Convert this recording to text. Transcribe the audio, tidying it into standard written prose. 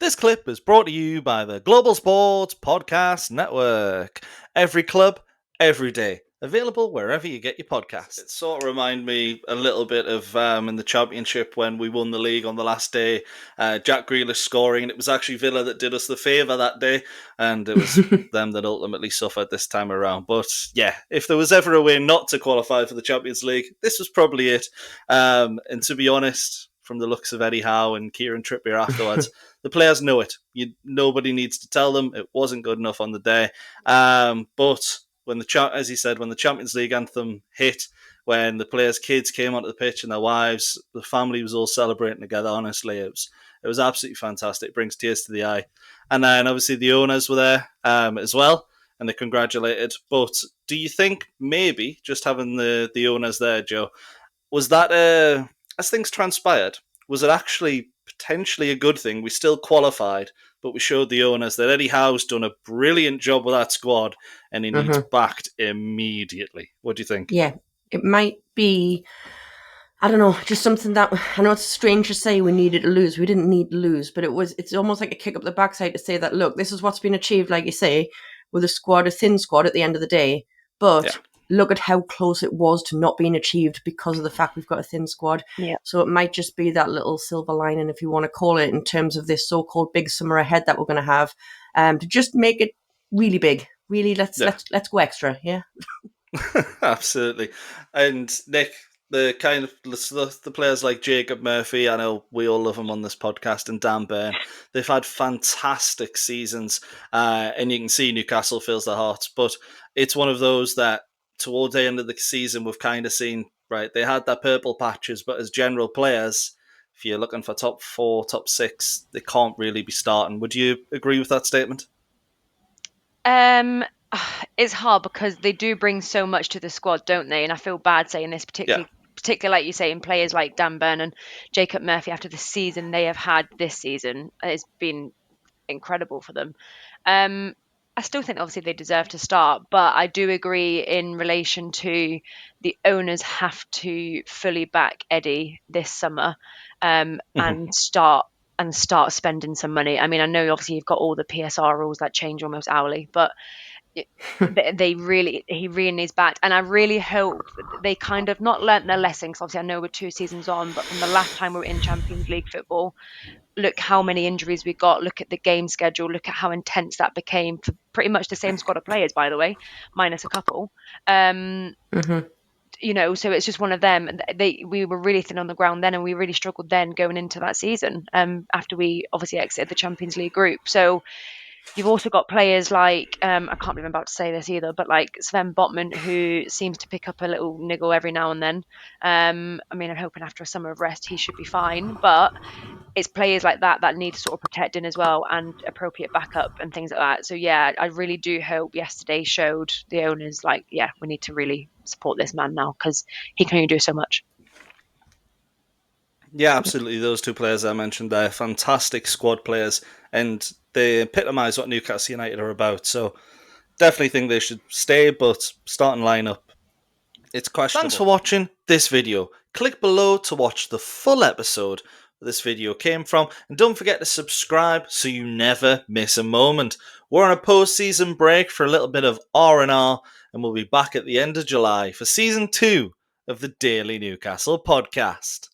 This clip is brought to you by the Global Sports Podcast Network. Every club, every day. Available wherever you get your podcasts. It sort of reminded me a little bit of in the Championship when we won the league on the last day. Jack Grealish scoring, and it was actually Villa that did us the favour that day, and it was them that ultimately suffered this time around. But yeah, if there was ever a way not to qualify for the Champions League, this was probably it. And to be honest, from the looks of Eddie Howe and Kieran Trippier afterwards, the players know it. Nobody needs to tell them it wasn't good enough on the day. But when as he said, when the Champions League anthem hit, when the players' kids came onto the pitch and their wives, the family was all celebrating together. Honestly, it was absolutely fantastic. It brings tears to the eye. And then obviously the owners were there as well, and they congratulated. But do you think maybe just having the owners there, Joe, was that as things transpired, was it actually potentially a good thing? We still qualified, but we showed the owners that Eddie Howe's done a brilliant job with that squad and he needs backed immediately. What do you think? Yeah, it might be, I don't know, just something that, I know it's strange to say we needed to lose. We didn't need to lose, but it's almost like a kick up the backside to say that, look, this is what's been achieved, like you say, with a thin squad at the end of the day. But look at how close it was to not being achieved because of the fact we've got a thin squad. Yeah. So it might just be that little silver lining, if you want to call it, in terms of this so-called big summer ahead that we're going to have, to just make it really big. Really, let's go extra, yeah. Absolutely. And Nick, the players like Jacob Murphy, I know we all love him on this podcast, and Dan Burn, they've had fantastic seasons, and you can see Newcastle fills their hearts. But it's one of those that towards the end of the season we've kind of seen, right, they had their purple patches, but as general players, if you're looking for top 4, top 6, they can't really be starting. Would you agree with that statement? It's hard because they do bring so much to the squad, don't they? And I feel bad saying this, particularly like you say, in players like Dan Burn and Jacob Murphy after the season they have had this season. It's been incredible for them. I still think obviously they deserve to start, but I do agree in relation to the owners have to fully back Eddie this summer and start spending some money. I mean, I know obviously you've got all the PSR rules that change almost hourly, but he really needs back, and I really hope they kind of not learnt their lesson, because obviously I know we're 2 seasons on, but from the last time we were in Champions League football, look how many injuries we got, look at the game schedule, look at how intense that became for pretty much the same squad of players, by the way, minus a couple. You know, so it's just one of them. We were really thin on the ground then, and we really struggled then going into that season after we obviously exited the Champions League group. So you've also got players like, I can't believe I'm about to say this either, but like Sven Botman, who seems to pick up a little niggle every now and then. I mean, I'm hoping after a summer of rest, he should be fine. But it's players like that need sort of protecting as well, and appropriate backup and things like that. So yeah, I really do hope yesterday showed the owners like, yeah, we need to really support this man now because he can only do so much. Yeah, absolutely. Those 2 players I mentioned, they're fantastic squad players, and they epitomise what Newcastle United are about. So definitely think they should stay, but starting lineup, it's questionable. Thanks for watching this video. Click below to watch the full episode where this video came from, and don't forget to subscribe so you never miss a moment. We're on a post-season break for a little bit of R&R, and we'll be back at the end of July for Season 2 of the Daily Newcastle podcast.